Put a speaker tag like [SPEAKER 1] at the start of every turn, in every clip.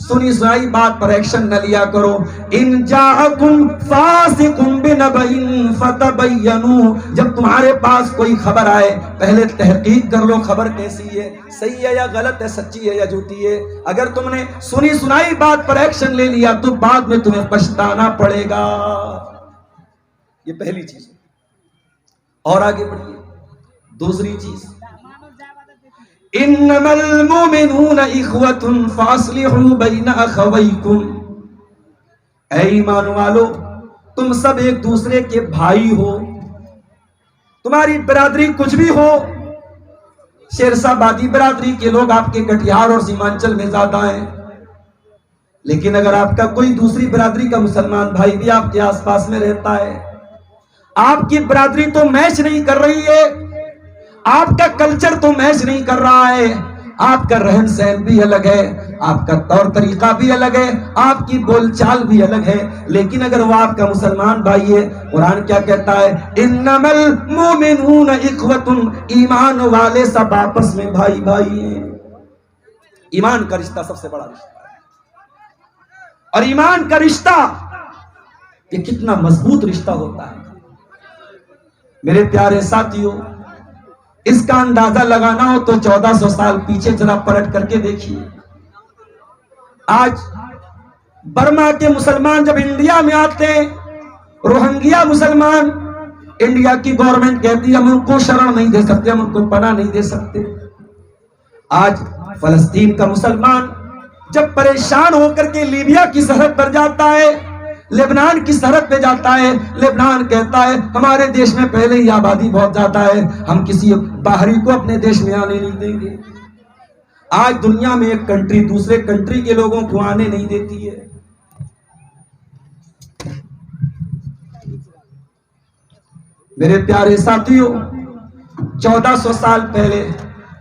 [SPEAKER 1] سنی سنائی بات پر ایکشن نہ لیا کرو. ان جاءکم فاسق بنبأ فتبینوا، جب تمہارے پاس کوئی خبر آئے پہلے تحقیق کر لو خبر کیسی ہے، صحیح ہے یا غلط ہے، سچی ہے یا جھوٹی ہے. اگر تم نے سنی سنائی بات پر ایکشن لے لیا تو بعد میں تمہیں پچھتانا پڑے گا. یہ پہلی چیز ہے. اور آگے بڑھیے. دوسری چیز، انما المؤمنون اخوۃ فاصلحوا بین اخویکم، اے ایمان والو تم سب ایک دوسرے کے بھائی ہو. تمہاری برادری کچھ بھی ہو، شیرشاہ بادی برادری کے لوگ آپ کے کٹیہار اور سیمانچل میں زیادہ ہیں، لیکن اگر آپ کا کوئی دوسری برادری کا مسلمان بھائی بھی آپ کے آس پاس میں رہتا ہے، آپ کی برادری تو میچ نہیں کر رہی ہے، آپ کا کلچر تو میچ نہیں کر رہا ہے، آپ کا رہن سہن بھی الگ ہے، آپ کا طور طریقہ بھی الگ ہے، آپ کی بول چال بھی الگ ہے، لیکن اگر وہ آپ کا مسلمان بھائی ہے، قرآن کیا کہتا ہے؟ انما المؤمنون اخوۃ، ایمان والے سب آپس میں بھائی بھائی ہیں. ایمان کا رشتہ سب سے بڑا رشتہ ہے. اور ایمان کا رشتہ یہ کتنا مضبوط رشتہ ہوتا ہے میرے پیارے ساتھیوں. اس کا اندازہ لگانا ہو تو 1400 سال پیچھے ذرا پلٹ کر کے دیکھیے. آج برما کے مسلمان جب انڈیا میں آتے ہیں، روہنگیا مسلمان، انڈیا کی گورنمنٹ کہتی ہے ہم ان کو شرن نہیں دے سکتے، ہم ان کو پناہ نہیں دے سکتے. آج فلسطین کا مسلمان جب پریشان ہو کر کے لیبیا کی سرحد پر جاتا ہے، لبنان کی سرحد پہ جاتا ہے، لبنان کہتا ہے ہمارے دیش میں پہلے ہی آبادی بہت زیادہ ہے، ہم کسی باہری کو اپنے دیش میں آنے نہیں دیں گے. آج دنیا میں ایک کنٹری دوسرے کنٹری کے لوگوں کو آنے نہیں دیتی ہے. میرے پیارے ساتھیوں، 1400 سال پہلے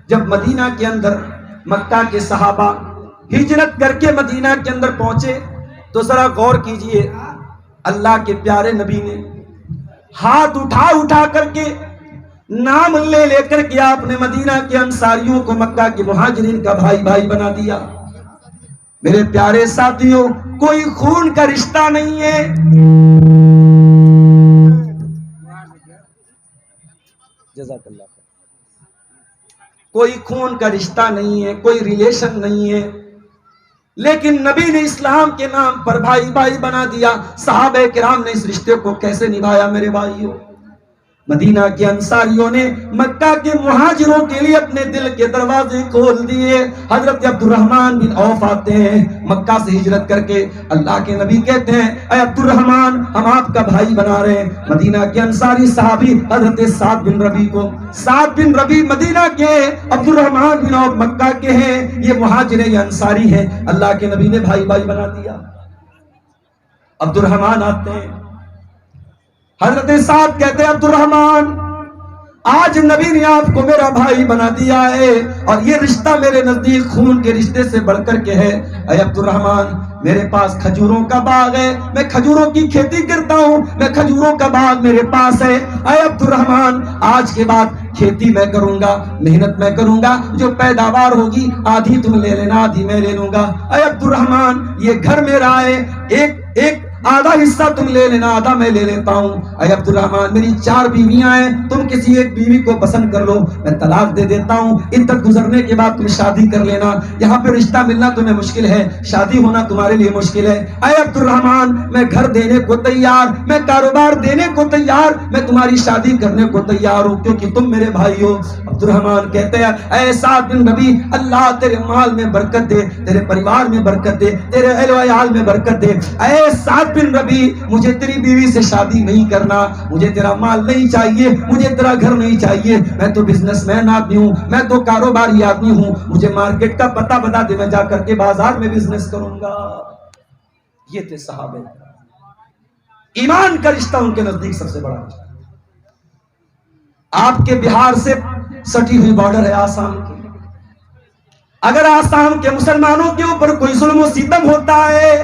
[SPEAKER 1] جب مدینہ کے اندر مکہ کے صحابہ ہجرت کر کے مدینہ کے اندر پہنچے تو ذرا غور کیجئے، اللہ کے پیارے نبی نے ہاتھ اٹھا کر کے نام لے کر کے آپ نے مدینہ کے انصاریوں کو مکہ کے مہاجرین کا بھائی بھائی بنا دیا. میرے پیارے ساتھیوں، کوئی خون کا رشتہ نہیں ہے، جزاک اللہ، کوئی خون کا رشتہ نہیں ہے، کوئی ریلیشن نہیں ہے، لیکن نبی نے اسلام کے نام پر بھائی بھائی بنا دیا. صحابہ کرام نے اس رشتے کو کیسے نبھایا میرے بھائیوں؟ مدینہ کے انصاریوں نے مکہ کے مہاجروں کے لیے اپنے دل کے دروازے کھول دیے. حضرت عبد الرحمن بن عوف آتے ہیں مکہ سے ہجرت کر کے، اللہ کے نبی کہتے ہیں اے عبد الرحمن ہم آپ کا بھائی بنا رہے ہیں. مدینہ کے انصاری صحابی حضرت سعد بن ربی مدینہ کے، عبد الرحمن بن عوف مکہ کے ہیں، یہ مہاجر یہ انصاری ہیں. اللہ کے نبی نے بھائی بھائی بنا دیا. عبد الرحمن آتے ہیں، حضرت سعد کہتے ہیں عبد الرحمن آج نبی نے آپ کو میرا بھائی بنا دیا ہے اور یہ رشتہ میرے نزدیک خون کے رشتے سے بڑھ کر کے ہے. اے عبد الرحمن میرے پاس کھجوروں کا باغ ہے، میں کھجوروں کی کھیتی کرتا ہوں، میں کھجوروں کا باغ میرے پاس ہے. اے عبد الرحمن آج کے بعد کھیتی میں کروں گا، محنت میں کروں گا، جو پیداوار ہوگی آدھی تم لے لینا آدھی میں لے لوں گا. اے عبد الرحمن یہ گھر میرا ہے، ایک آدھا حصہ تم لے لینا آدھا میں لے لیتا ہوں. اے عبد الرحمن میری 4 بیویاں ہیں، تم کسی ایک بیوی کو پسند کر لو، میں طلاق دے دیتا ہوں، عدت گزرنے کے بعد تم شادی کر لینا. یہاں پہ رشتہ ملنا تمہیں مشکل ہے، شادی ہونا تمہارے لیے مشکل ہے. اے عبد الرحمن میں گھر دینے کو تیار، میں کاروبار دینے کو تیار، میں تمہاری شادی کرنے کو تیار ہوں کیونکہ تم میرے بھائی ہو. عبد الرحمن کہتے ہیں اے سعد بن ربی اللہ تیرے مال میں برکت دے، تیرے پریوار میں برکت دے، تیرے اہل و عیال میں برکت دے. اے سعد بن ربی مجھے تیری بیوی سے شادی نہیں کرنا، مجھے تیرا مال نہیں چاہیے، مجھے تیرا گھر نہیں چاہیے، میں تو بزنس مین آدمی ہوں، میں تو کاروباری آدمی ہوں، مجھے مارکیٹ کا پتہ بتا دے، میں جا کر کے بازار میں بزنس کروں گا. یہ تھے صحابہ. ایمان کا رشتہ ان کے نزدیک سب سے بڑا رشتہ. آپ کے بہار سے سٹی ہوئی بارڈر ہے آسام کی، اگر آسام کے مسلمانوں کے اوپر کوئی ظلم و ستم ہوتا ہے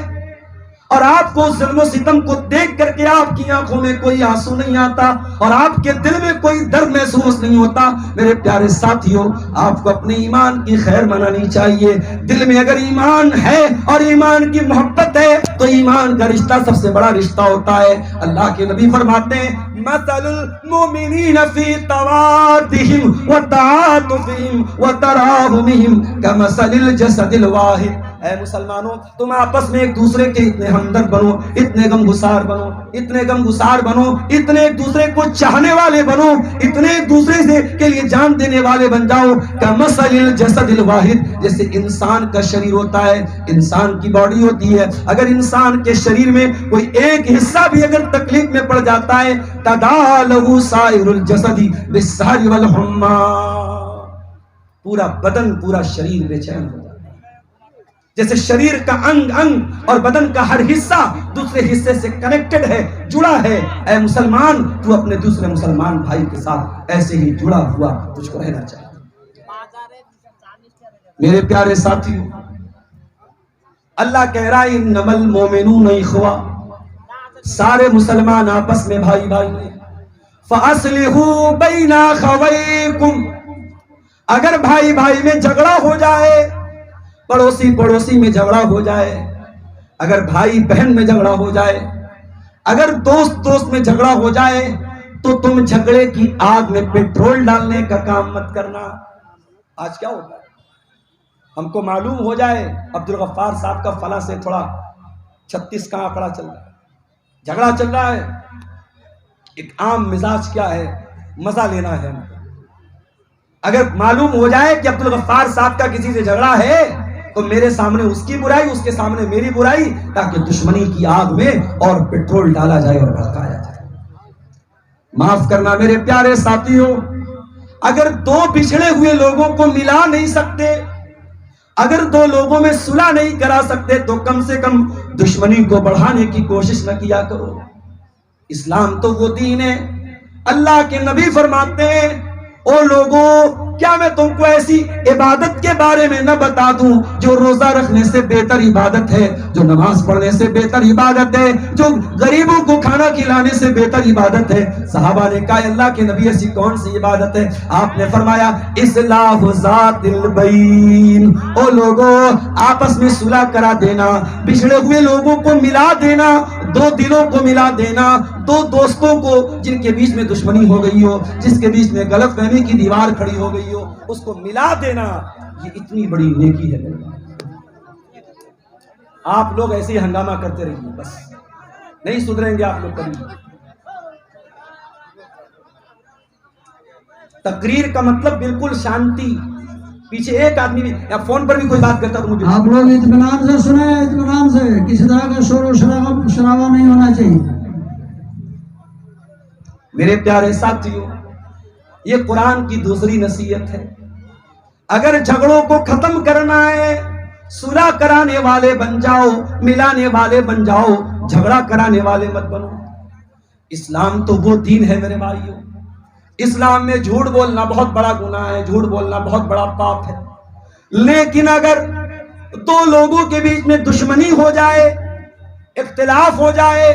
[SPEAKER 1] اور آپ کو ظلم و ستم کو دیکھ کر کے آپ کی آنکھوں میں کوئی آنسو نہیں آتا اور آپ کے دل میں کوئی درد محسوس نہیں ہوتا، میرے پیارے ساتھیوں آپ کو اپنے ایمان کی خیر منانی چاہیے۔ دل میں اگر ایمان ہے اور ایمان کی محبت ہے تو ایمان کا رشتہ سب سے بڑا رشتہ ہوتا ہے۔ اللہ کے نبی فرماتے ہیں مثل المؤمنین فی توادہم وتعاطفہم وتراحمہم کمثل الجسد الواحد۔ اے مسلمانوں، تم آپس میں ایک دوسرے کے اتنے ہمدرد بنو، اتنے غمگسار بنو، اتنے غمگسار بنو، اتنے ایک دوسرے کو چاہنے والے بنو، اتنے ایک دوسرے سے کے لیے جان دینے والے بن جاؤ۔ کمثل الجسد الواحد، جیسے انسان کا شریر ہوتا ہے، انسان کی باڈی ہوتی ہے، اگر انسان کے شریر میں کوئی ایک حصہ بھی اگر تکلیف میں پڑ جاتا ہے تداعی لہ سائر الجسد بالسہر والحمى، پورا بدن پورا شریر بے چین ہوتا ہے۔ جیسے شریر کا انگ انگ اور بدن کا ہر حصہ دوسرے حصے سے کنیکٹڈ ہے، جڑا ہے، اے مسلمان تو اپنے دوسرے مسلمان بھائی کے ساتھ ایسے ہی جڑا ہوا تجھ کو رہنا چاہیے۔ میرے پیارے ساتھیوں، اللہ کہہ رہا ہے انما المؤمنون اخوہ، سارے مسلمان آپس میں بھائی بھائی ہیں۔ فاصلحوا بین اخویکم، اگر بھائی بھائی میں جھگڑا ہو جائے، پڑوسی پڑوسی میں جھگڑا ہو جائے، اگر بھائی بہن میں جھگڑا ہو جائے، اگر دوست دوست میں جھگڑا ہو جائے تو تم جھگڑے کی آگ میں پیٹرول ڈالنے کا کام مت کرنا۔ آج کیا ہوتا ہے، ہم کو معلوم ہو جائے عبدالغفار صاحب کا فلاں سے تھوڑا 36 کا آنکڑا چل رہا ہے، جھگڑا چل رہا ہے، ایک عام مزاج کیا ہے، مزہ لینا ہے۔ اگر معلوم ہو جائے کہ عبدالغفار صاحب کا کسی سے جھگڑا ہے تو میرے سامنے اس کی برائی، اس کے سامنے میری برائی، تاکہ دشمنی کی آگ میں اور پیٹرول ڈالا جائے اور بھڑکایا جائے۔ معاف کرنا میرے پیارے ساتھیوں، اگر دو بچھڑے ہوئے لوگوں کو ملا نہیں سکتے، اگر دو لوگوں میں صلح نہیں کرا سکتے تو کم سے کم دشمنی کو بڑھانے کی کوشش نہ کیا کرو۔ اسلام تو وہ دین ہے، اللہ کے نبی فرماتے ہیں او لوگوں، کیا میں تم کو ایسی عبادت کے بارے میں نہ بتا دوں جو روزہ رکھنے سے بہتر عبادت ہے، جو نماز پڑھنے سے بہتر عبادت ہے، جو غریبوں کو کھانا کھلانے سے بہتر عبادت ہے؟ صحابہ نے کہا اللہ کے نبی ایسی کون سی عبادت ہے؟ آپ نے فرمایا اصلاح ذات البین، او لوگوں آپس میں صلح کرا دینا، بچھڑے ہوئے لوگوں کو ملا دینا، دو دلوں کو ملا دینا، دو دوستوں کو جن کے بیچ میں دشمنی ہو گئی ہو، جس کے بیچ میں غلط فہمی کی دیوار کھڑی ہو گئی ہو، اس کو ملا دینا، یہ اتنی بڑی نیکی ہے۔ آپ لوگ ایسے ہی ہنگامہ کرتے رہیے، بس نہیں سدھریں گے آپ لوگ کبھی۔ تقریر کا مطلب بالکل شانتی، پیچھے ایک آدمی بھی یا فون پر بھی کوئی بات کرتا تو مجھے
[SPEAKER 2] آپ لوگ اطمینان سے سنیں، اطمینان سے، کسی طرح کا شور و شرابہ نہیں ہونا چاہیے۔
[SPEAKER 1] میرے پیارے ساتھیوں، یہ قرآن کی دوسری نصیحت ہے، اگر جھگڑوں کو ختم کرنا ہے صلح کرانے والے بن جاؤ، ملانے والے بن جاؤ، جھگڑا کرانے والے مت بنو۔ اسلام تو وہ دین ہے میرے بھائیوں، اسلام میں جھوٹ بولنا بہت بڑا گناہ ہے، جھوٹ بولنا بہت بڑا پاپ ہے، لیکن اگر دو لوگوں کے بیچ میں دشمنی ہو جائے، اختلاف ہو جائے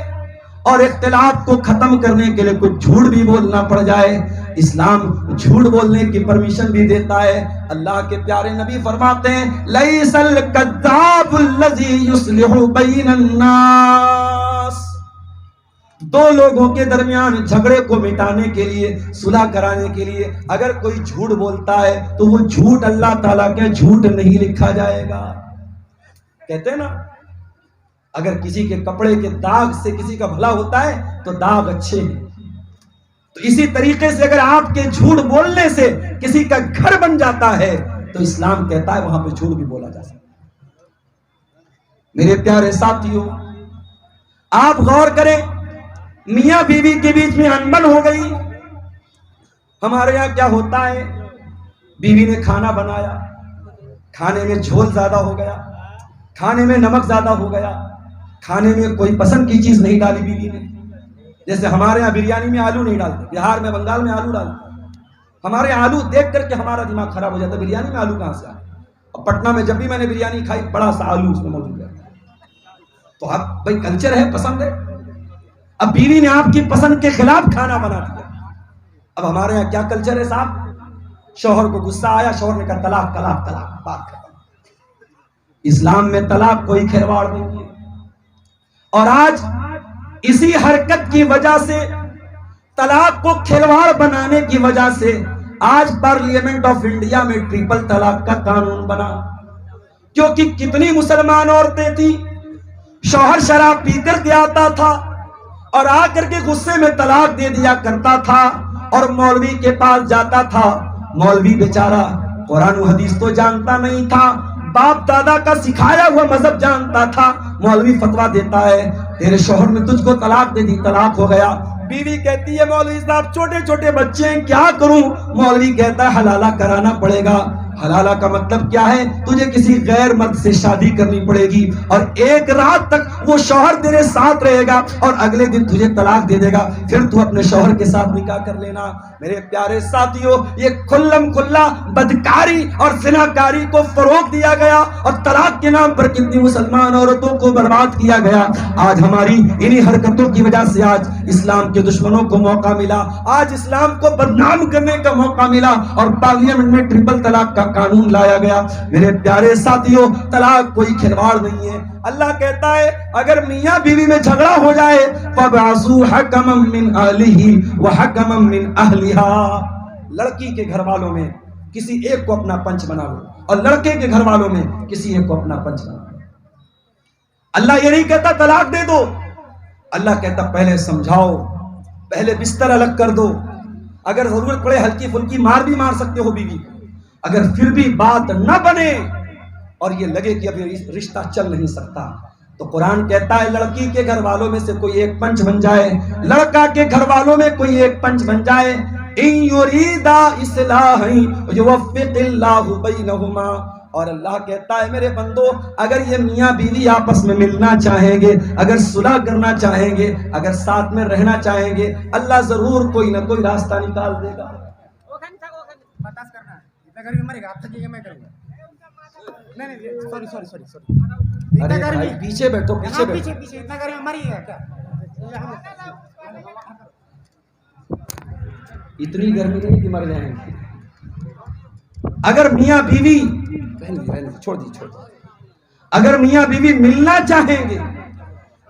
[SPEAKER 1] اور اختلاف کو ختم کرنے کے لیے کچھ جھوٹ بھی بولنا پڑ جائے، اسلام جھوٹ بولنے کی پرمیشن بھی دیتا ہے۔ اللہ کے پیارے نبی فرماتے ہیں لیس الکذاب الذی یصلح بین الناس، دو لوگوں کے درمیان جھگڑے کو مٹانے کے لیے، صلح کرانے کے لیے اگر کوئی جھوٹ بولتا ہے تو وہ جھوٹ اللہ تعالیٰ کے جھوٹ نہیں لکھا جائے گا۔ کہتے ہیں نا اگر کسی کے کپڑے کے داغ سے کسی کا بھلا ہوتا ہے تو داغ اچھے ہیں، تو اسی طریقے سے اگر آپ کے جھوٹ بولنے سے کسی کا گھر بن جاتا ہے تو اسلام کہتا ہے وہاں پہ جھوٹ بھی بولا جا سکتا ہے۔ میرے پیارے ساتھیوں، آپ غور کریں، میاں بیوی کے بیچ میں انبن ہو گئی، ہمارے یہاں کیا ہوتا ہے، بیوی نے کھانا بنایا، کھانے میں جھول زیادہ ہو گیا، کھانے میں نمک زیادہ ہو گیا، کھانے میں کوئی پسند کی چیز نہیں ڈالی بیوی نے، جیسے ہمارے یہاں بریانی میں آلو نہیں ڈالتے، بہار میں بنگال میں آلو ڈالتے، ہمارے یہاں آلو دیکھ کر کے ہمارا دماغ خراب ہو جاتا ہے، بریانی میں آلو کہاں سے آئے؟ اور پٹنہ میں جب بھی میں نے بریانی کھائی بڑا سا آلو اس میں موجود ہے، تو اب بھائی کلچر ہے، پسند ہے. اب بیوی نے آپ کی پسند کے خلاف کھانا بنا دیا. اب ہمارے یہاں کیا کلچر ہے صاحب؟ شوہر کو غصہ آیا، شوہر نے کہا طلاق طلاق طلاق، بات ختم. اسلام میں طلاق کوئی کھلواڑ نہیں ہے. اور آج اسی حرکت کی وجہ سے، طلاق کو کھلواڑ بنانے کی وجہ سے آج پارلیمنٹ آف انڈیا میں ٹرپل طلاق کا قانون بنا. کیونکہ کتنی مسلمان عورتیں تھیں، شوہر شراب پی کر کے آتا تھا اور آ کر کے غصے میں طلاق دے دیا کرتا تھا اور مولوی کے پاس جاتا تھا. مولوی بیچارہ قرآن و حدیث تو جانتا نہیں تھا، باپ دادا کا سکھایا ہوا مذہب جانتا تھا. مولوی فتویٰ دیتا ہے تیرے شوہر نے تجھ کو طلاق دے دی، طلاق ہو گیا. بیوی کہتی ہے مولوی صاحب چھوٹے چھوٹے بچے ہیں، کیا کروں؟ مولوی کہتا ہے حلالہ کرانا پڑے گا. حلالہ کا مطلب کیا ہے؟ تجھے کسی غیر مرد سے شادی کرنی پڑے گی اور ایک رات تک وہ شوہر تیرے ساتھ رہے گا اور اگلے دن تجھے طلاق دے دے گا، پھر تو اپنے شوہر کے ساتھ نکاح کر لینا. میرے پیارے ساتھیوں، یہ کھلم کھلا بدکاری اور زناکاری کو فروغ دیا گیا اور طلاق کے نام پر کتنی مسلمان عورتوں کو برباد کیا گیا. آج ہماری انہی حرکتوں کی وجہ سے آج اسلام کے دشمنوں کو موقع ملا، آج اسلام کو بدنام کرنے کا موقع ملا اور پارلیمنٹ میں ٹرپل طلاق کا قانون لایا گیا. میرے پیارے ساتھیوں، طلاق کوئی کھلواڑ نہیں ہے. اللہ کہتا ہے اگر میاں بیوی میں جھگڑا ہو جائے فَبْعَثُوا حَكَمًا مِّنْ أَهْلِهِ وَحَكَمًا مِّنْ أَهْلِهَا. لڑکی کے گھر والوں میں کسی ایک کو اپنا پنچ بنا لو اور لڑکے کے گھر والوں میں کسی ایک کو اپنا پنچ بنا لو. اللہ یہ نہیں کہتا طلاق دے دو، اللہ کہتا پہلے سمجھاؤ، پہلے بستر الگ کر دو. اگر ضرورت پڑے ہلکی پھلکی مار بھی مار سکتے ہو بیوی کو. اگر پھر بھی بات نہ بنے اور یہ لگے کہ ابھی رشتہ چل نہیں سکتا تو قرآن کہتا ہے لڑکی کے گھر والوں میں سے کوئی ایک پنچ بن جائے، لڑکا کے گھر والوں میں کوئی ایک پنچ بن جائے. ان یریدا اصلاحا یوفق اللہ بینہما. اور اللہ کہتا ہے میرے بندو، اگر یہ میاں بیوی آپس میں ملنا چاہیں گے، اگر صلح کرنا چاہیں گے، اگر ساتھ میں رہنا چاہیں گے، اللہ ضرور کوئی نہ کوئی راستہ نکال دے گا.
[SPEAKER 3] برداشت کرنا ہے. اتنا گرمی مرے گا، آپ تھکیے گا میں کروں گا. نہیں سوری
[SPEAKER 1] ارے بھائی پیچھے بیٹھو، پیچھے بیٹھو.
[SPEAKER 3] پیچھے پیچھے اتنا گرمی مری گا کیا؟
[SPEAKER 1] اتنی گرمی نہیں کہ مر جائیں گے. اگر میاں بیوی چھوڑ دی اگر میاں بیوی ملنا چاہیں گے،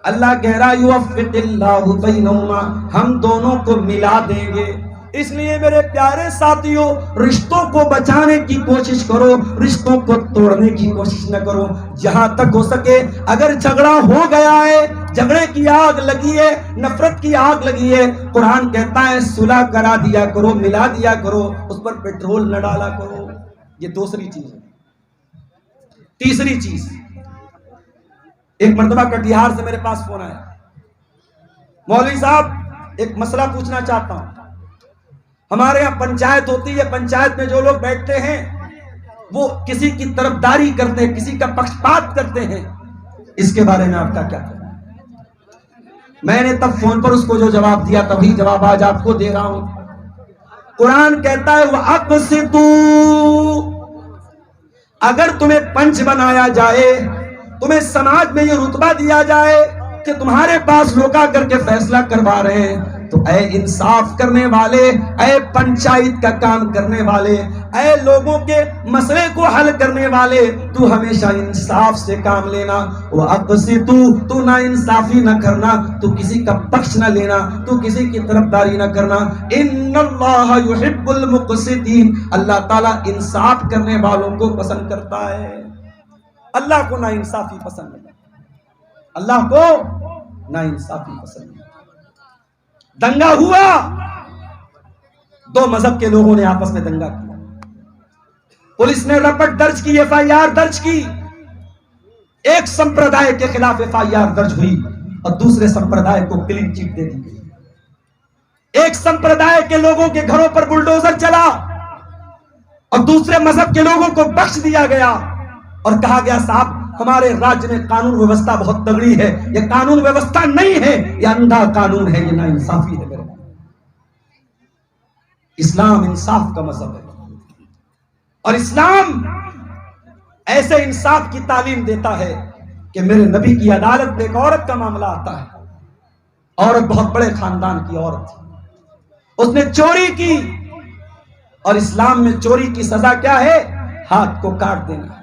[SPEAKER 1] اللہ کہہ رہا یوفق اللہ بینہما، ہم دونوں کو ملا دیں گے. اس لیے میرے پیارے ساتھیوں، رشتوں کو بچانے کی کوشش کرو، رشتوں کو توڑنے کی کوشش نہ کرو. جہاں تک ہو سکے اگر جھگڑا ہو گیا ہے، جھگڑے کی آگ لگی ہے، نفرت کی آگ لگی ہے، قرآن کہتا ہے صلح کرا دیا کرو، ملا دیا کرو، اس پر پیٹرول نہ ڈالا کرو. یہ دوسری چیز ہے. تیسری چیز، ایک مرتبہ کٹیہار سے میرے پاس فون آیا، مولوی صاحب ایک مسئلہ پوچھنا چاہتا ہوں. ہمارے یہاں پنچایت ہوتی ہے، پنچایت میں جو لوگ بیٹھتے ہیں وہ کسی کی طرفداری کرتے ہیں، کسی کا پکشپات کرتے ہیں، اس کے بارے میں آپ کا کیا کہنا ہے؟ میں نے تب فون پر اس کو جو جواب دیا تبھی جواب آج آپ کو دے رہا ہوں. قرآن کہتا ہے وَأَقْسِطُوا، اگر تمہیں پنچ بنایا جائے، تمہیں سماج میں یہ رتبہ دیا جائے کہ تمہارے پاس لوگ آ کر کے فیصلہ کروا رہے ہیں، تو اے انصاف کرنے والے، اے پنچایت کا کام کرنے والے، اے لوگوں کے مسئلے کو حل کرنے والے، تو ہمیشہ انصاف سے کام لینا. وَأَقْسِطُوا، تو نا انصافی نہ کرنا، تو کسی کا بخش نہ لینا، تو کسی کی طرفداری نہ کرنا. ان اللہ یحب المقسطین، اللہ تعالیٰ انصاف کرنے والوں کو پسند کرتا ہے. اللہ کو نا انصافی پسند نہیں، اللہ کو نا انصافی پسند نہیں. دنگا ہوا، دو مذہب کے لوگوں نے آپس میں دنگا کیا، پولیس نے رپٹ درج کی، ایف آئی آر درج کی. ایک سمپردائے کے خلاف ایف آئی آر درج ہوئی اور دوسرے سمپردائے کو کلین چٹ دے دی گئی. ایک سمپردائے کے لوگوں کے گھروں پر بلڈوزر چلا اور دوسرے مذہب کے لوگوں کو بخش دیا گیا اور کہا گیا صاحب ہمارے راج میں قانون ویوستھا بہت تگڑی ہے. یہ قانون ویوستھا نہیں ہے، یہ اندھا قانون ہے، یہ نا انصافی ہے. میرے اسلام انصاف کا مذہب ہے اور اسلام ایسے انصاف کی تعلیم دیتا ہے کہ میرے نبی کی عدالت میں ایک عورت کا معاملہ آتا ہے. عورت بہت بڑے خاندان کی عورت تھی, اس نے چوری کی, اور اسلام میں چوری کی سزا کیا ہے؟ ہاتھ کو کاٹ دینا.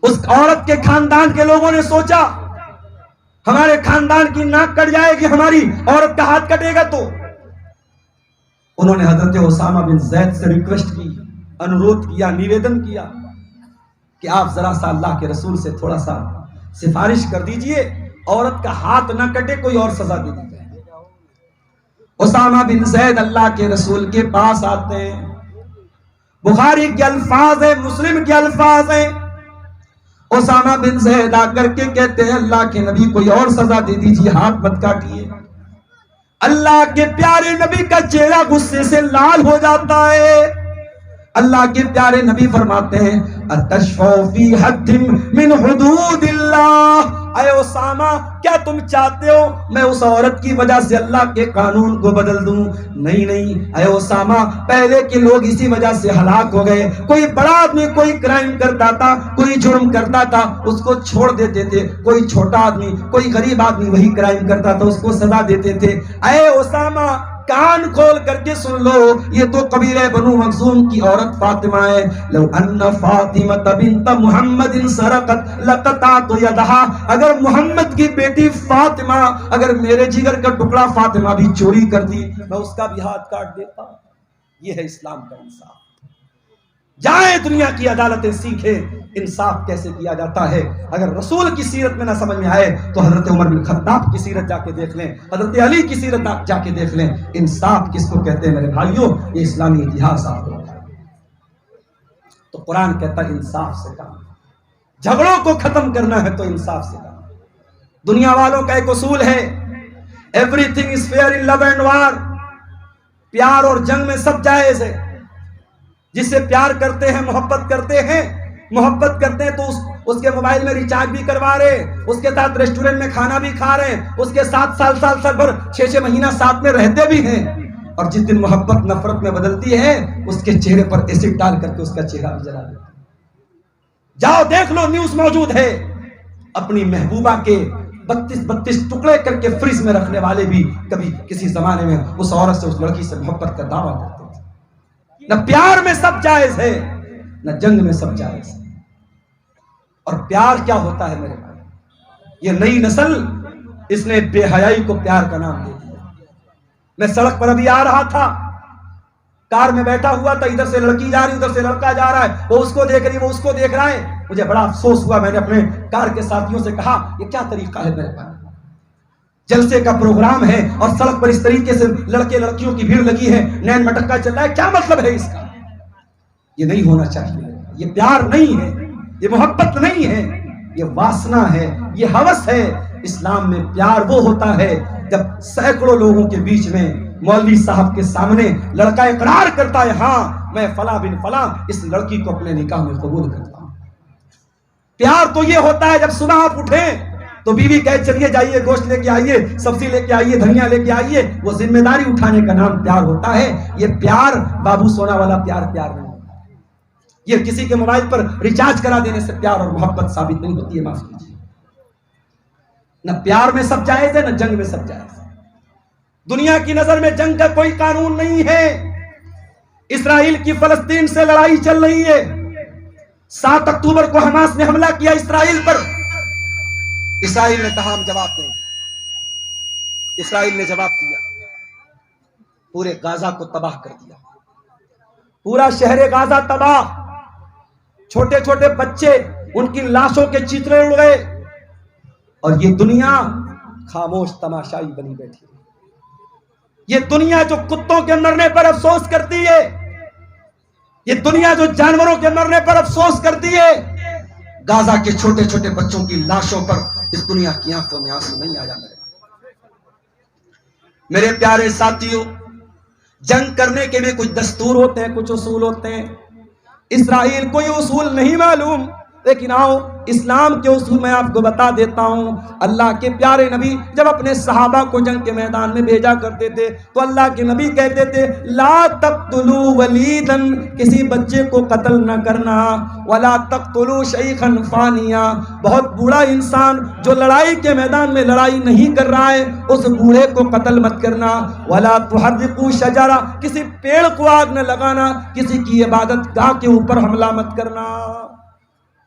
[SPEAKER 1] اس عورت کے خاندان کے لوگوں نے سوچا ہمارے خاندان کی ناک کٹ جائے گی, ہماری عورت کا ہاتھ کٹے گا. تو انہوں نے حضرت اسامہ بن زید سے ریکویسٹ کی, انورودھ کیا, نیویدن کیا کہ آپ ذرا سا اللہ کے رسول سے تھوڑا سا سفارش کر دیجئے, عورت کا ہاتھ نہ کٹے, کوئی اور سزا دے دی جائے. اسامہ بن زید اللہ کے رسول کے پاس آتے ہیں. بخاری کے الفاظ ہیں, مسلم کے الفاظ ہیں. اسامہ بن زید آ کر کے کہتے ہیں اللہ کے نبی کوئی اور سزا دے دیجیے, ہاتھ مت کاٹیے. اللہ کے پیارے نبی کا چہرہ غصے سے لال ہو جاتا ہے. اللہ کے پیارے نبی فرماتے ہیں اتشفع فی حد من حدود اللہ. اے اسامہ, کیا تم چاہتے ہو میں اس عورت کی وجہ سے اللہ کے قانون کو بدل دوں؟ نہیں نہیں اے اسامہ, پہلے کے لوگ اسی وجہ سے ہلاک ہو گئے. کوئی بڑا آدمی کوئی کرائم کرتا تھا, کوئی جرم کرتا تھا, اس کو چھوڑ دیتے تھے. کوئی چھوٹا آدمی, کوئی غریب آدمی وہی کرائم کرتا تھا, اس کو سزا دیتے تھے. اے اسامہ, کان کھول کر کے سن لو, یہ تو قبیلہ بنو مخزوم کی عورت فاطمہ ہے. لو ان فاطمہ بنت محمد سرقت لقطعت یدها, اگر محمد کی بیٹی فاطمہ, اگر میرے جگر کا ٹکڑا فاطمہ بھی چوری کرتی, میں اس کا بھی ہاتھ کاٹ دیتا. یہ ہے اسلام کا انصاف. جائیں دنیا کی عدالتیں سیکھیں انصاف کیسے کیا جاتا ہے. اگر رسول کی سیرت میں نہ سمجھ میں آئے تو حضرت عمر بن خطاب کی سیرت جا کے دیکھ لیں, حضرت علی کی سیرت جا کے دیکھ لیں. انصاف کس کو کہتے ہیں میرے بھائیوں؟ یہ اسلامی اتہاس آپ کو. تو قرآن کہتا ہے انصاف سے کام, جھگڑوں کو ختم کرنا ہے تو انصاف سے کام. دنیا والوں کا ایک اصول ہے everything is fair in love and war. پیار اور جنگ میں سب جائز ہے. جس سے پیار کرتے ہیں, محبت کرتے ہیں تو اس کے موبائل میں ریچارج بھی کروا رہے, اس کے ساتھ ریسٹورنٹ میں کھانا بھی کھا رہے ہیں, اس کے ساتھ سال بھر 6 مہینہ ساتھ میں رہتے بھی ہیں. اور جس دن محبت نفرت میں بدلتی ہے اس کے چہرے پر ایسڈ ڈال کر کے اس کا چہرہ بھی جلا دیتے. جاؤ دیکھ لو, نیوز موجود ہے. اپنی محبوبہ کے 32 ٹکڑے کر کے فریز میں رکھنے والے بھی کبھی کسی زمانے میں اس عورت سے, اس لڑکی سے محبت کا دعویٰ کرتے تھے. نہ پیار میں سب جائز ہے, نہ جنگ میں سب جائز ہے. اور پیار کیا ہوتا ہے میرے بھائی؟ یہ نئی نسل, اس نے بے حیائی کو پیار کا نام دے دیا. میں سڑک پر ابھی آ رہا تھا, کار میں بیٹھا ہوا تھا, ادھر سے لڑکی جا رہی, ادھر سے لڑکا جا رہا ہے, وہ اس کو دیکھ رہی, وہ اس کو دیکھ رہا ہے. مجھے بڑا افسوس ہوا. میں نے اپنے کار کے ساتھیوں سے کہا یہ کیا طریقہ ہے میرے پاس؟ جلسے کا پروگرام ہے اور سڑک پر اس طریقے سے لڑکے لڑکیوں کی بھیڑ لگی ہے, نین مٹکا چل رہا ہے, کیا مطلب ہے اس کا؟ یہ نہیں ہونا چاہیے. یہ پیار نہیں ہے, یہ محبت نہیں ہے, یہ واسنا ہے, یہ ہوس ہے. اسلام میں پیار وہ ہوتا ہے جب سینکڑوں لوگوں کے بیچ میں مولوی صاحب کے سامنے لڑکا اقرار کرتا ہے ہاں میں فلاں بن فلاں اس لڑکی کو اپنے نکاح میں قبول کرتا ہوں. پیار تو یہ ہوتا ہے جب صبح آپ اٹھیں تو بیوی کہے چلیے جائیے گوشت لے کے آئیے, سبزی لے کے آئیے, دھنیا لے کے آئیے. وہ ذمہ داری اٹھانے کا نام پیار ہوتا ہے. یہ پیار بابو سونا والا پیار نہیں. یہ کسی کے موبائل پر ریچارج کرا دینے سے پیار اور محبت ثابت نہیں ہوتی ہے. معاف کیجیے. نہ پیار میں سب جائز ہے, نہ جنگ میں سب جائز ہے. دنیا کی نظر میں جنگ کا کوئی قانون نہیں ہے. اسرائیل کی فلسطین سے لڑائی چل رہی ہے. 7 اکتوبر کو حماس نے حملہ کیا اسرائیل پر. اسرائیل نے کہا ہم جواب دیں گے. اسرائیل نے جواب دیا, پورے غازہ کو تباہ کر دیا. پورا شہر غازہ تباہ, چھوٹے چھوٹے بچے, ان کی لاشوں کے چیترے اڑ گئے. اور یہ دنیا خاموش تماشائی بنی بیٹھی. یہ دنیا جو کتوں کے مرنے پر افسوس کرتی ہے, یہ دنیا جو جانوروں کے مرنے پر افسوس کرتی ہے, غازہ کے چھوٹے چھوٹے بچوں کی لاشوں پر اس دنیا کی آنکھوں میں آنسو نہیں آیا. میرے پیارے ساتھیوں, جنگ کرنے کے بھی کچھ دستور ہوتے ہیں, کچھ اصول ہوتے ہیں. اسرائیل کو یہ اصول نہیں معلوم. لیکن آؤ اسلام کے اصول میں آپ کو بتا دیتا ہوں. اللہ کے پیارے نبی جب اپنے صحابہ کو جنگ کے میدان میں بھیجا کرتے تھے تو اللہ کے نبی کہتے تھے لا تقتلوا ولیدا، کسی بچے کو قتل نہ کرنا، ولا تقتلوا شیخا فانیا، بہت بوڑھا انسان جو لڑائی کے میدان میں لڑائی نہیں کر رہا ہے اس بوڑھے کو قتل مت کرنا، ولا تحرقوا شجرا، کسی پیڑ کو آگ نہ لگانا، کسی کی عبادت گاہ کے اوپر حملہ مت کرنا.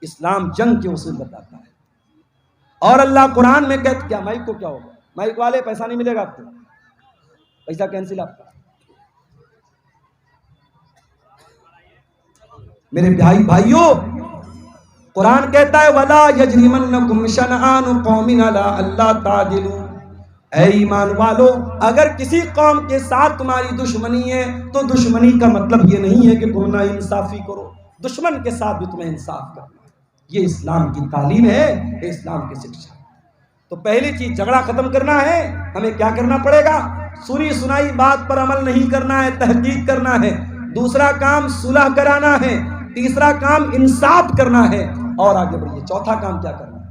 [SPEAKER 1] اسلام جنگ کے اصول بتاتا ہے. اور اللہ قرآن میں کہتا کیا مائک کو کیا ہوگا؟ مائک والے پیسہ نہیں ملے گا آپ کو، پیسہ کینسل آپ کا. میرے بھائیوں قرآن کہتا ہے وَلَا يَجْرِمَنَّكُمْ شَنَآنُ قَوْمٍ عَلَىٰ أَلَّا تَعْدِلُوا، اے ایمان والو اگر کسی قوم کے ساتھ تمہاری دشمنی ہے تو دشمنی کا مطلب یہ نہیں ہے کہ تم نا انصافی کرو، دشمن کے ساتھ بھی تمہیں انصاف کرنا ہے. یہ اسلام کی تعلیم ہے، یہ اسلام کی شکشا. تو پہلی چیز جھگڑا ختم کرنا ہے، ہمیں کیا کرنا پڑے گا؟ سنی سنائی بات پر عمل نہیں کرنا ہے، تحقیق کرنا ہے. دوسرا کام صلح کرانا ہے. تیسرا کام انصاف کرنا ہے. اور آگے بڑھیے چوتھا کام کیا کرنا ہے؟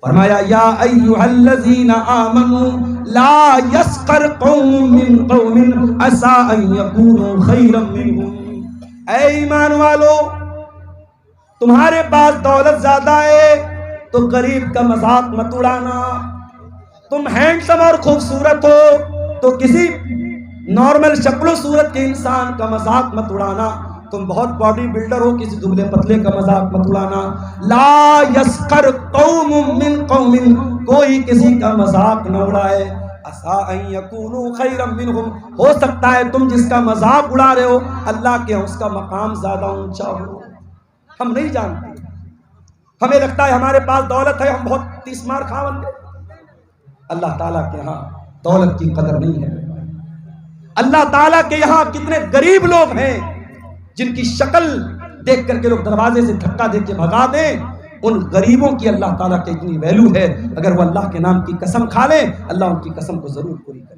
[SPEAKER 1] فرمایا یا ایھا الذین آمنوا لا یسخر قوم من قوم عسى ان یکونوا خیرا منهم. اے ایمان والو تمہارے پاس دولت زیادہ ہے تو غریب کا مذاق مت اڑانا. تم ہینڈسم اور خوبصورت ہو تو کسی نارمل شکل و صورت کے انسان کا مذاق مت اڑانا. تم بہت باڈی بلڈر ہو کسی دبلے پتلے کا مذاق مت اڑانا. لا یسخر قوم من قوم، کوئی کسی کا مذاق نہ اڑائے. عسى ان یکونوا خیرا منهم، ہو سکتا ہے تم جس کا مذاق اڑا رہے ہو اللہ کے اس کا مقام زیادہ اونچا ہو. ہم نہیں جانتے، ہمیں لگتا ہے ہمارے پاس دولت ہے ہم بہت تیس مار خاون گے. اللہ تعالیٰ کے ہاں دولت کی قدر نہیں ہے. اللہ تعالیٰ کے یہاں کتنے غریب لوگ ہیں جن کی شکل دیکھ کر کے لوگ دروازے سے دھکا دے کے بھگا دیں. ان غریبوں کی اللہ تعالیٰ کی اتنی ویلو ہے، اگر وہ اللہ کے نام کی قسم کھا لیں اللہ ان کی قسم کو ضرور پوری کرے.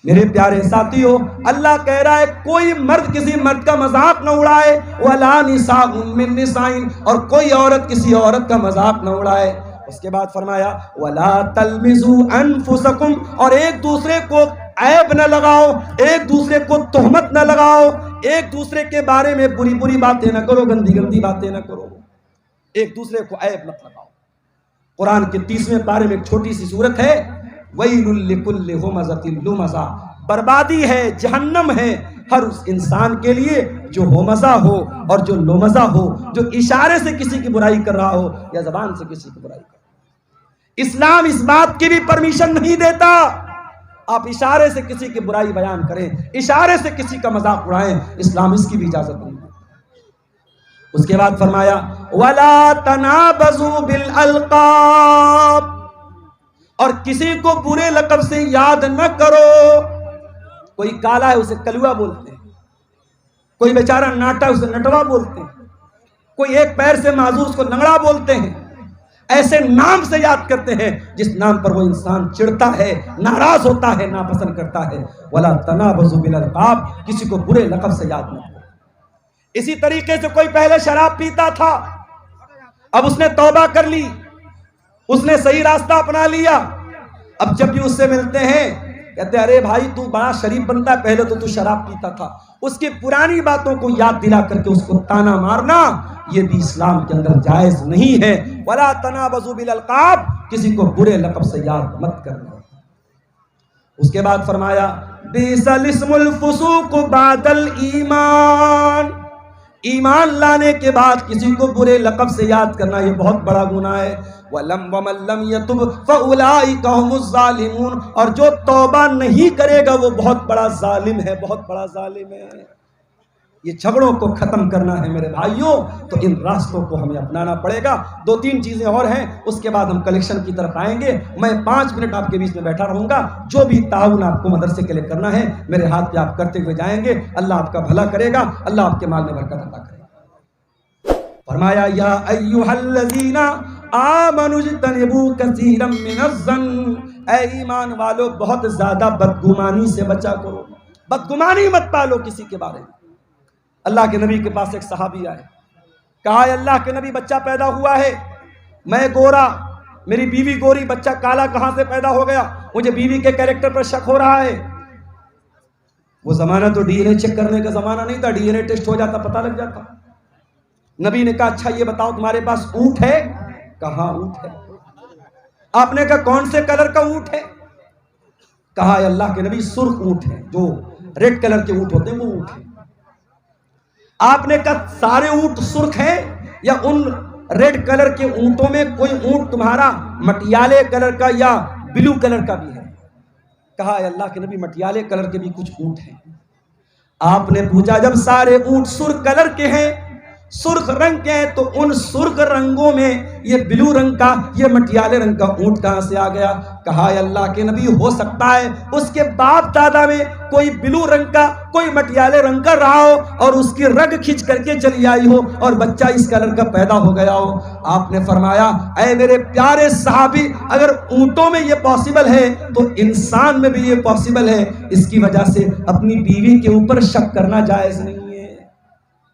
[SPEAKER 1] میرے پیارے ساتھیوں اللہ کہہ رہا ہے کوئی مرد کسی مرد کا مذاق نہ اڑائے، وَلَا نِسَاءٌ مِّن نِسَاءٍ، اور کوئی عورت کسی عورت کا مذاق نہ اڑائے. اس کے بعد فرمایا وَلَا تَلْمِزُوا أَنفُسَكُمْ، اور ایک دوسرے کو عیب نہ لگاؤ، ایک دوسرے کو تہمت نہ لگاؤ، ایک دوسرے کے بارے میں بری بری باتیں نہ کرو، گندی گندی باتیں نہ کرو، ایک دوسرے کو عیب مت لگاؤ. قرآن کے 30ویں پارے میں ایک چھوٹی سی سورت ہے وَيْلٌ لِكُلِّ هُمَزَةٍ لُمَزَةٍ، بربادی ہے، جہنم ہے ہر اس انسان کے لیے جو ہومزہ ہو اور جو لومزہ ہو، جو اشارے سے کسی کی برائی کر رہا ہو یا زبان سے کسی کی برائی کر رہا ہو. اسلام اس بات کی بھی پرمیشن نہیں دیتا آپ اشارے سے کسی کی برائی بیان کریں، اشارے سے کسی کا مذاق اڑائیں، اسلام اس کی بھی اجازت نہیں دیتا. اس کے بعد فرمایا وَلَا تَنَابَزُوا بِالْأَلْقَابِ، اور کسی کو برے لقب سے یاد نہ کرو. کوئی کالا ہے اسے کلوا بولتے ہیں، کوئی بیچارہ ناٹا ہے اسے نٹوا بولتے ہیں، کوئی ایک پیر سے معذور اس کو لنگڑا بولتے ہیں. ایسے نام سے یاد کرتے ہیں جس نام پر وہ انسان چڑھتا ہے، ناراض ہوتا ہے، ناپسند کرتا ہے. وَلَا تَنَابَزُوا بِالْأَلْقَابِ، کسی کو برے لقب سے یاد نہ کرو. اسی طریقے سے کوئی پہلے شراب پیتا تھا، اب اس نے توبہ کر لی، اس نے صحیح راستہ اپنا لیا، اب جب بھی اس سے ملتے ہیں کہتے ہیں ارے بھائی تو بڑا شریف بنتا ہے، پہلے تو شراب پیتا تھا. اس کی پرانی باتوں کو یاد دلا کر کے اس کو تانا مارنا یہ بھی اسلام کے اندر جائز نہیں ہے. وَلَا تَنَابَزُوا بِالْأَلْقَابِ، کسی کو برے لقب سے یاد مت کرنا. اس کے بعد فرمایا بِئْسَ الِاسْمُ الْفُسُوقُ بَعْدَ الْإِيمَانِ، ایمان لانے کے بعد کسی کو برے لقب سے یاد کرنا یہ بہت بڑا گناہ ہے. وَمَن لَّمْ يَتُبْ فَأُولَٰئِكَ هُمُ الظَّالِمُونَ، اور جو توبہ نہیں کرے گا وہ بہت بڑا ظالم ہے، بہت بڑا ظالم ہے. یہ جھگڑوں کو ختم کرنا ہے میرے بھائیوں تو ان راستوں کو ہمیں اپنانا پڑے گا. 2-3 چیزیں اور ہیں، اس کے بعد ہم کلیکشن کی طرف آئیں گے. میں 5 منٹ آپ کے بیچ میں بیٹھا رہوں گا. جو بھی تعاون آپ کو مدرسے کے لیے کرنا ہے میرے ہاتھ پہ آپ کرتے ہوئے جائیں گے. اللہ آپ کا بھلا کرے گا، اللہ آپ کے مال میں برکت عطا کرے گا. فرمایا یا ایھا الذین آمنوا اجتنبوا کثیرا من الظن، اے ایمان والو بہت زیادہ بدگمانی سے بچا کرو، بدگمانی مت پالو کسی کے بارے میں. اللہ کے نبی کے پاس ایک صحابی آئے، کہا اے اللہ کے نبی بچہ پیدا ہوا ہے، میں گورا، میری بیوی گوری، بچہ کالا کہاں سے پیدا ہو گیا؟ مجھے بیوی کے کیریکٹر پر شک ہو رہا ہے۔ وہ زمانہ تو ڈی این اے چیک کرنے کا زمانہ نہیں تھا، ڈی این اے ٹیسٹ ہو جاتا، پتہ لگ جاتا۔ نبی نے کہا اچھا یہ بتاؤ تمہارے پاس اونٹ ہے؟ کہا اونٹ ہے۔ آپ نے کہا کون سے کلر کا اونٹ ہے؟ کہا اے اللہ کے نبی سرخ اونٹ ہے، جو ریڈ کلر کے اونٹ ہوتے ہیں وہ اونٹ ہے۔ آپ نے کہا سارے اونٹ سرخ ہیں یا ان ریڈ کلر کے اونٹوں میں کوئی اونٹ تمہارا مٹیالے کلر کا یا بلو کلر کا بھی ہے؟ کہا اے اللہ کے نبی مٹیالے کلر کے بھی کچھ اونٹ ہیں۔ آپ نے پوچھا جب سارے اونٹ سرخ کلر کے ہیں، سرخ رنگ کے ہیں، تو ان سرخ رنگوں میں یہ بلو رنگ کا، یہ مٹیالے رنگ کا اونٹ کہاں سے آ گیا؟ کہا اے اللہ کے نبی ہو سکتا ہے اس کے باپ دادا میں کوئی بلو رنگ کا، کوئی مٹیالے رنگ کا رہا ہو اور اس کی رگ کھینچ کر کے چلی آئی ہو اور بچہ اس کلر کا پیدا ہو گیا ہو۔ آپ نے فرمایا اے میرے پیارے صحابی، اگر اونٹوں میں یہ پاسبل ہے تو انسان میں بھی یہ پاسبل ہے۔ اس کی وجہ سے اپنی بیوی کے اوپر شک کرنا جائز نہیں ہے۔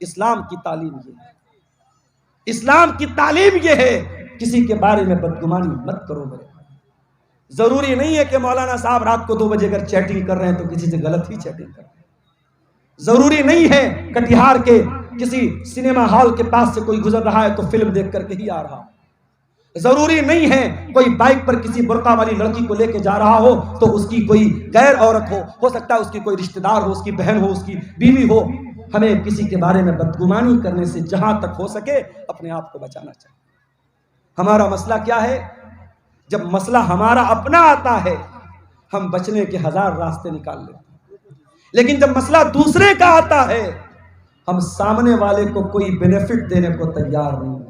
[SPEAKER 1] اسلام کی تعلیم یہ ہے، اسلام کی تعلیم یہ ہے، کسی کے بارے میں بدگمانی مت کرو میرے۔ ضروری نہیں ہے کہ مولانا صاحب رات کو 2 بجے اگر چیٹنگ کر رہے ہیں تو کسی سے غلط ہی چیٹنگ کر رہے ہیں۔ ضروری نہیں ہے کٹیہار کے کسی سنیما ہال کے پاس سے کوئی گزر رہا ہے تو فلم دیکھ کر کے ہی آ رہا۔ ضروری نہیں ہے کوئی بائک پر کسی برقع والی لڑکی کو لے کے جا رہا ہو تو اس کی کوئی غیر عورت ہو سکتا ہے اس کی کوئی رشتہ دار ہو، اس کی بہن ہو، اس کی بیوی ہو۔ ہمیں کسی کے بارے میں بدگمانی کرنے سے جہاں تک ہو سکے اپنے آپ کو بچانا چاہیے۔ ہمارا مسئلہ کیا ہے؟ جب مسئلہ ہمارا اپنا آتا ہے ہم بچنے کے 1000 راستے نکال لیتے ہیں، لیکن جب مسئلہ دوسرے کا آتا ہے ہم سامنے والے کو کوئی بینیفٹ دینے کو تیار نہیں ہوتے۔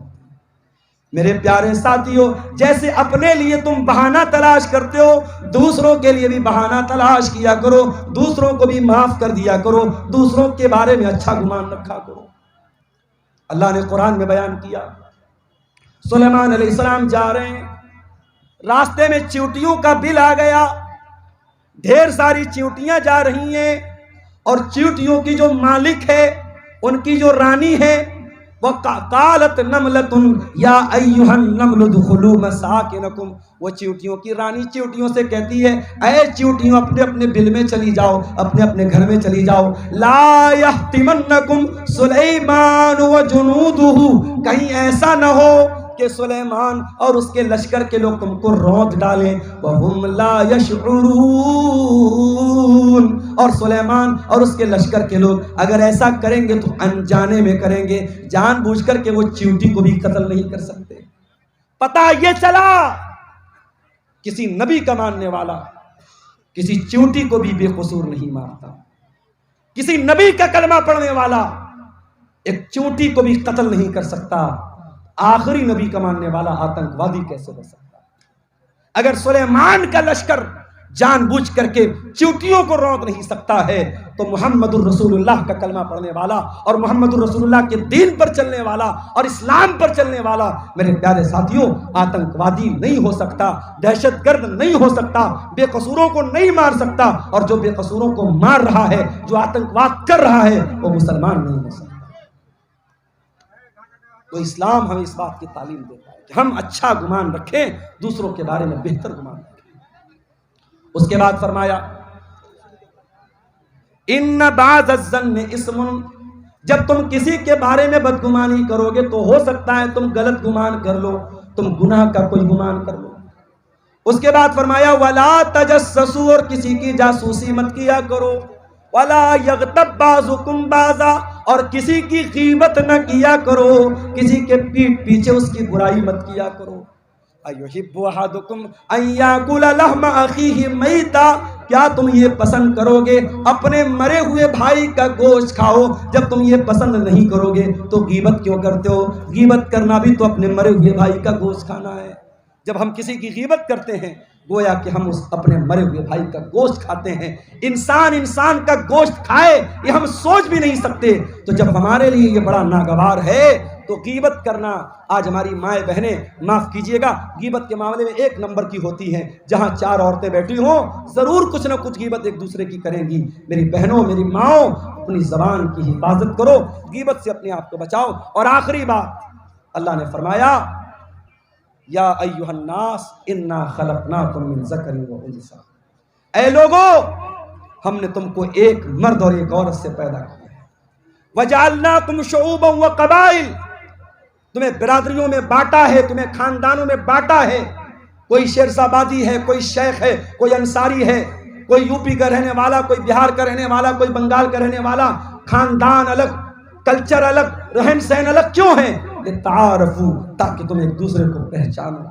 [SPEAKER 1] میرے پیارے ساتھیوں، جیسے اپنے لیے تم بہانہ تلاش کرتے ہو، دوسروں کے لیے بھی بہانہ تلاش کیا کرو، دوسروں کو بھی معاف کر دیا کرو، دوسروں کے بارے میں اچھا گمان رکھا کرو۔ اللہ نے قرآن میں بیان کیا، سلیمان علیہ السلام جا رہے ہیں، راستے میں چیونٹیوں کا بل آ گیا، ڈھیر ساری چیونٹیاں جا رہی ہیں، اور چیونٹیوں کی جو مالک ہے، ان کی جو رانی ہے، وَقَالَتْ نَمْلَةٌ يَا أَيُّهَا النَّمْلُ ادْخُلُوا مَسَاكِنَكُمْ۔ وہ چیونٹیوں کی رانی چیونٹیوں سے کہتی ہے اے چیونٹیوں اپنے اپنے بل میں چلی جاؤ، اپنے اپنے گھر میں چلی جاؤ۔ لَا يَحْتِمَنَّكُمْ سُلَيْمَانُ وَجُنُودُهُ، کہیں ایسا نہ ہو کہ سلیمان اور اس کے لشکر کے لوگ تم کو روند ڈالیں۔ وَهُمْ لَا يَشْعُرُونَ، اور سلیمان اور اس کے لشکر کے لوگ اگر ایسا کریں گے تو انجانے میں کریں گے، جان بوجھ کر کے وہ چیونٹی کو بھی قتل نہیں کر سکتے۔ پتہ یہ چلا کسی نبی کا ماننے والا کسی چیونٹی کو بھی بے قصور نہیں مارتا، کسی نبی کا کلمہ پڑھنے والا ایک چیونٹی کو بھی قتل نہیں کر سکتا۔ آخری نبی کا ماننے والا آتنکوادی کیسے ہو سکتا؟ اگر سلیمان کا لشکر جان بوجھ کر کے چیونٹیوں کو روک نہیں سکتا ہے تو محمد الرسول اللہ کا کلمہ پڑھنے والا اور محمد الرسول اللہ کے دین پر چلنے والا اور اسلام پر چلنے والا میرے پیارے ساتھیوں آتنکوادی نہیں ہو سکتا، دہشت گرد نہیں ہو سکتا، بے قصوروں کو نہیں مار سکتا، اور جو بے قصوروں کو مار رہا ہے، جو آتنکواد کر رہا ہے، وہ مسلمان نہیں ہو سکتا۔ تو اسلام ہمیں اس بات کی تعلیم دیتا ہے کہ ہم اچھا گمان رکھیں، دوسروں کے بارے میں بہتر گمان رکھیں۔ اس کے بعد فرمایا ان بعض الظن اسم، جب تم کسی کے بارے میں بدگمانی کرو گے تو ہو سکتا ہے تم غلط گمان کر لو، تم گناہ کا کوئی گمان کر لو۔ اس کے بعد فرمایا ولا تجسسوا، اور کسی کی جاسوسی مت کیا کرو، ولا یغتب بعضکم بعضا، اور کسی کی غیبت نہ کیا کرو، کسی کے پیٹھ پیچھے اس کی برائی مت کیا کرو۔ ایحب احدکم ان یاکل لحم اخیہ میتا، کیا تم یہ پسند کرو گے اپنے مرے ہوئے بھائی کا گوشت کھاؤ؟ جب تم یہ پسند نہیں کرو گے تو غیبت کیوں کرتے ہو؟ غیبت کرنا بھی تو اپنے مرے ہوئے بھائی کا گوشت کھانا ہے۔ جب ہم کسی کی غیبت کرتے ہیں گویا کہ ہم اس اپنے مرے ہوئے بھائی کا گوشت کھاتے ہیں۔ انسان کا گوشت کھائے یہ ہم سوچ بھی نہیں سکتے، تو جب ہمارے لیے یہ بڑا ناگوار ہے تو غیبت کرنا آج ہماری مائیں بہنیں معاف کیجئے گا غیبت کے معاملے میں 1 نمبر کی ہوتی ہیں. جہاں 4 عورتیں بیٹھی ہوں ضرور کچھ نہ کچھ غیبت ایک دوسرے کی کریں گی. میری بہنوں میری ماؤں اپنی زبان کی حفاظت کرو, غیبت سے اپنے آپ کو بچاؤ. اور آخری بات اللہ نے فرمایا یا ایھا الناس انا خلقناکم من ذکر و انثی, اے لوگو ہم نے تم کو ایک مرد اور ایک عورت سے پیدا کیا ہے. وجعلناکم شعوبا وقبائل, تمہیں برادریوں میں بانٹا ہے, تمہیں خاندانوں میں بانٹا ہے. کوئی شیرزابادی ہے, کوئی شیخ ہے, کوئی انصاری ہے, کوئی یو پی کا رہنے والا, کوئی بہار کا رہنے والا, کوئی بنگال کا رہنے والا. خاندان الگ, کلچر الگ, رہن سہن الگ کیوں ہے؟ لتعارفوا, تاکہ تم ایک دوسرے کو پہچانو.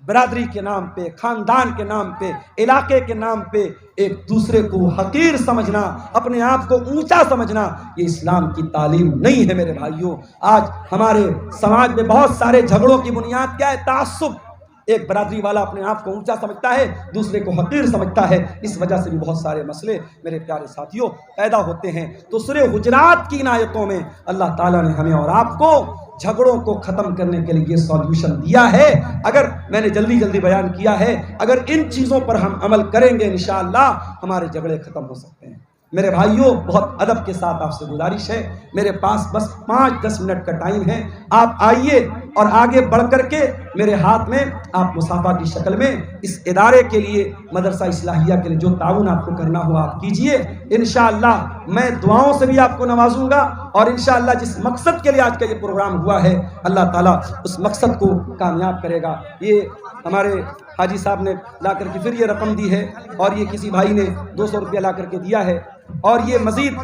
[SPEAKER 1] برادری کے نام پہ, خاندان کے نام پہ, علاقے کے نام پہ ایک دوسرے کو حقیر سمجھنا, اپنے آپ کو اونچا سمجھنا, یہ اسلام کی تعلیم نہیں ہے میرے بھائیوں. آج ہمارے سماج میں بہت سارے جھگڑوں کی بنیاد کیا ہے؟ تعصب. ایک برادری والا اپنے آپ کو اونچا سمجھتا ہے, دوسرے کو حقیر سمجھتا ہے. اس وجہ سے بھی بہت سارے مسئلے میرے پیارے ساتھیوں پیدا ہوتے ہیں. تو سورہ حجرات کی ان آیتوں میں اللہ تعالیٰ نے ہمیں اور آپ کو جھگڑوں کو ختم کرنے کے لیے یہ سولوشن دیا ہے. اگر میں نے جلدی بیان کیا ہے, اگر ان چیزوں پر ہم عمل کریں گے انشاءاللہ ہمارے جھگڑے ختم ہو سکتے ہیں. میرے بھائیوں بہت ادب کے ساتھ آپ سے گزارش ہے, میرے پاس بس 5-10 منٹ کا ٹائم ہے. آپ آئیے اور آگے بڑھ کر کے میرے ہاتھ میں آپ مصافحہ کی شکل میں اس ادارے کے لیے, مدرسہ اصلاحیہ کے لیے جو تعاون آپ کو کرنا ہو آپ کیجئے. انشاءاللہ میں دعاؤں سے بھی آپ کو نوازوں گا, اور انشاءاللہ جس مقصد کے لیے آج کا یہ پروگرام ہوا ہے اللہ تعالیٰ اس مقصد کو کامیاب کرے گا. یہ ہمارے حاجی صاحب نے لا کر کے پھر یہ رقم دی ہے, اور یہ کسی بھائی نے 200 روپیہ لا کر کے دیا ہے, اور یہ مزید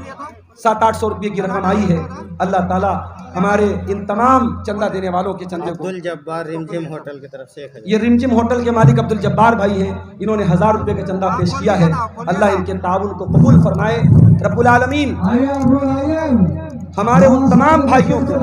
[SPEAKER 1] 700-800 روپے کی رقم آئی ہے. اللہ تعالیٰ ہمارے ان تمام چندہ دینے والوں کے چندے کو,
[SPEAKER 4] عبدالجبار رمجم ہوٹل کی طرف سے,
[SPEAKER 1] یہ رمجم ہوٹل کے مالک عبدالجبار بھائی ہیں, انہوں نے 1000 روپے کا چندہ پیش کیا ہے. اللہ ان کے تعاون کو قبول فرمائے. رب العالمین ہمارے ان تمام بھائیوں کو